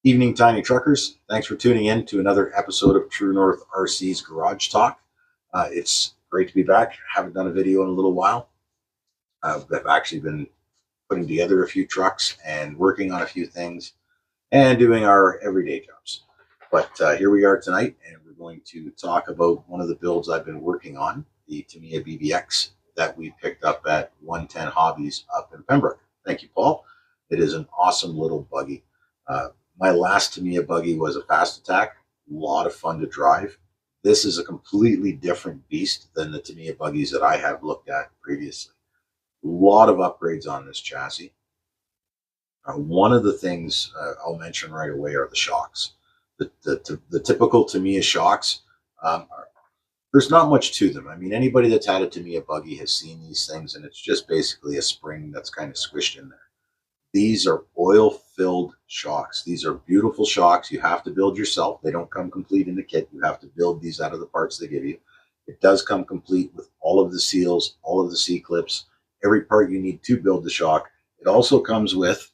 Evening, Tiny Truckers. Thanks for tuning in to another episode of True North RC's Garage Talk. It's great to be back. Haven't done a video in a little while. I've actually been putting together a few trucks and working on a few things and doing our everyday jobs. But here we are tonight, and we're going to talk about one of the builds I've been working on, the Tamiya BBX that we picked up at 110 Hobbies up in Pembroke. Thank you, Paul. It is an awesome little buggy. My last Tamiya buggy was a Fast Attack, a lot of fun to drive. This is a completely different beast than the Tamiya buggies that I have looked at previously. A lot of upgrades on this chassis. One of the things I'll mention right away are the shocks. The typical Tamiya shocks, there's not much to them. I mean, anybody that's had a Tamiya buggy has seen these things, and it's just basically a spring that's kind of squished in there. These are oil-filled shocks. These are beautiful shocks. You have to build yourself. They don't come complete in the kit. You have to build these out of the parts they give you. It does come complete with all of the seals, all of the C-clips, every part you need to build the shock. It also comes with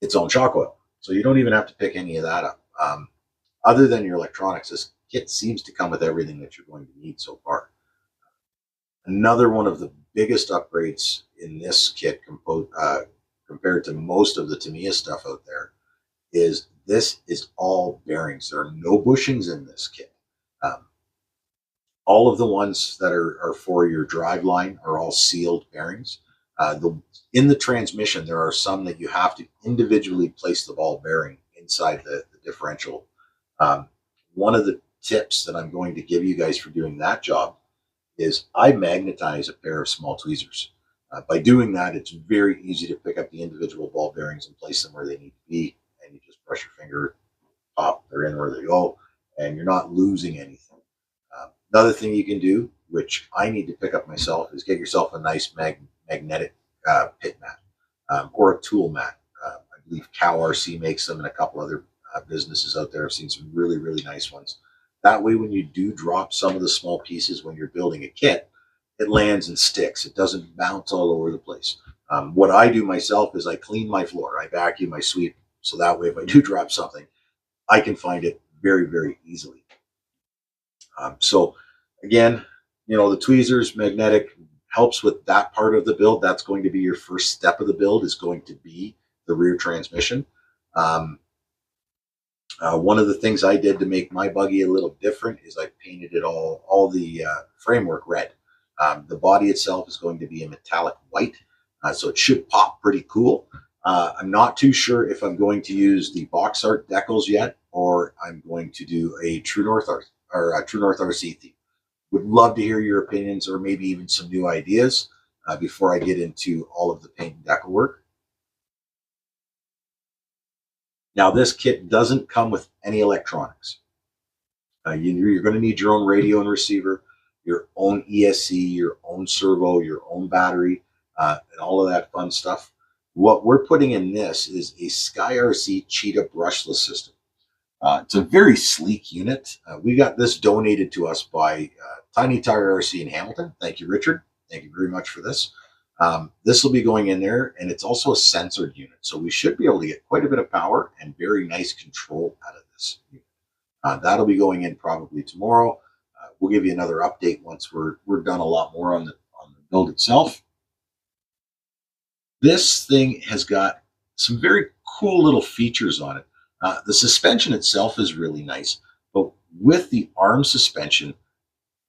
its own shock oil. So you don't even have to pick any of that up. Other than your electronics, this kit seems to come with everything that you're going to need so far. Another one of the biggest upgrades in this kit compared to most of the Tamiya stuff out there is this is all bearings. There are no bushings in this kit. All of the ones that are for your drive line are all sealed bearings. In the transmission, there are some that you have to individually place the ball bearing inside the differential. One of the tips that I'm going to give you guys for doing that job is I magnetize a pair of small tweezers. By doing that, it's very easy to pick up the individual ball bearings and place them where they need to be, and you just brush your finger, pop, they're in where they go, and you're not losing anything. Another thing you can do, which I need to pick up myself, is get yourself a nice magnetic pit mat or a tool mat. I believe Cow RC makes them, and a couple other businesses out there. I've seen some really, really nice ones. That way, when you do drop some of the small pieces when you're building a kit, it lands and sticks. It doesn't bounce all over the place. What I do myself is I clean my floor. I vacuum, I sweep, so that way if I do drop something, I can find it very, very easily. So again, you know, the tweezers, magnetic, helps with that part of the build. That's going to be your first step of the build, is going to be the rear transmission. One of the things I did to make my buggy a little different is I painted it all the framework red. The body itself is going to be a metallic white, so it should pop pretty cool. I'm not too sure if I'm going to use the box art decals yet, or I'm going to do a True North art or a True North RC theme. Would love to hear your opinions, or maybe even some new ideas before I get into all of the paint and decal work. Now, this kit doesn't come with any electronics. You're going to need your own radio and receiver, your own ESC, your own servo, your own battery, and all of that fun stuff. What we're putting in this is a Sky RC Cheetah brushless system. It's a very sleek unit. We got this donated to us by Tiny Tire RC in Hamilton. Thank you, Richard. Thank you very much for this. This will be going in there, and it's also a censored unit, so we should be able to get quite a bit of power and very nice control out of this unit. That'll be going in probably tomorrow. We'll give you another update once we're done a lot more on the build itself. This thing has got some very cool little features on it. The suspension itself is really nice, but with the arm suspension,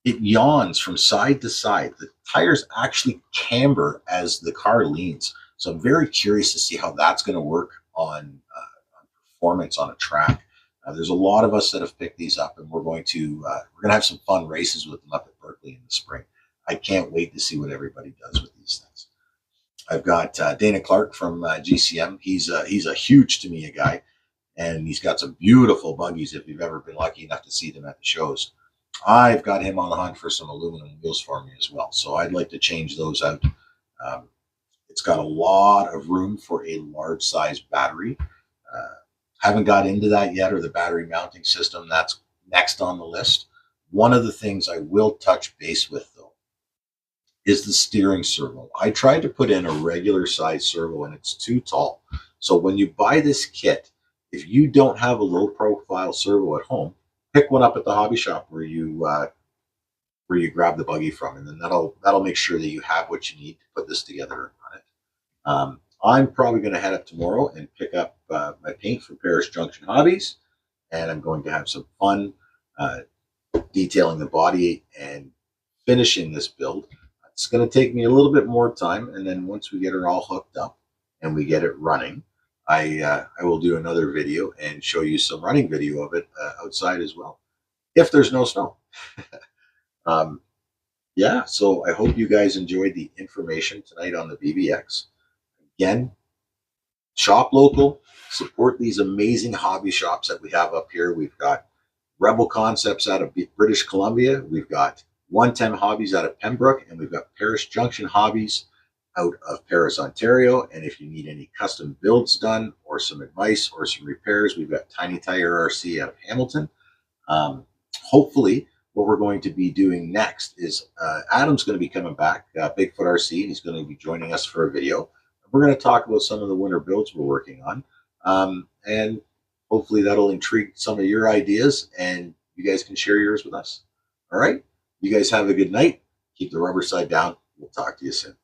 it yawns from side to side. The tires actually camber as the car leans. So I'm very curious to see how that's going to work on performance on a track. There's a lot of us that have picked these up, and we're going to have some fun races with them up at Berkeley in the spring. I can't wait to see what everybody does with these things. I've got Dana Clark from GCM. He's a huge Tamiya guy, and he's got some beautiful buggies if you've ever been lucky enough to see them at the shows. I've got him on the hunt for some aluminum wheels for me as well, so I'd like to change those out. It's got a lot of room for a large size battery. Haven't got into that yet, or the battery mounting system. That's next on the list. One of the things I will touch base with, though, is the steering servo. I tried to put in a regular size servo, and it's too tall. So when you buy this kit, If you don't have a low profile servo at home, pick one up at the hobby shop where you grab the buggy from, and then that'll make sure that you have what you need to put this together on it. I'm probably going to head up tomorrow and pick up my paint from Paris Junction Hobbies, and I'm going to have some fun detailing the body and finishing this build. It's going to take me a little bit more time, and then once we get it all hooked up and we get it running, I will do another video and show you some running video of it outside as well, if there's no snow. Yeah, so I hope you guys enjoyed the information tonight on the BBX. Again, shop local, support these amazing hobby shops that we have up here. We've got Rebel Concepts out of British Columbia. We've got 110 Hobbies out of Pembroke, and we've got Paris Junction Hobbies out of Paris, Ontario. And if you need any custom builds done or some advice or some repairs, we've got Tiny Tire RC out of Hamilton. Hopefully, what we're going to be doing next is Adam's going to be coming back, Bigfoot RC, and he's going to be joining us for a video. We're going to talk about some of the winter builds we're working on, and hopefully that'll intrigue some of your ideas, and you guys can share yours with us. All right? You guys have a good night. Keep the rubber side down. We'll talk to you soon.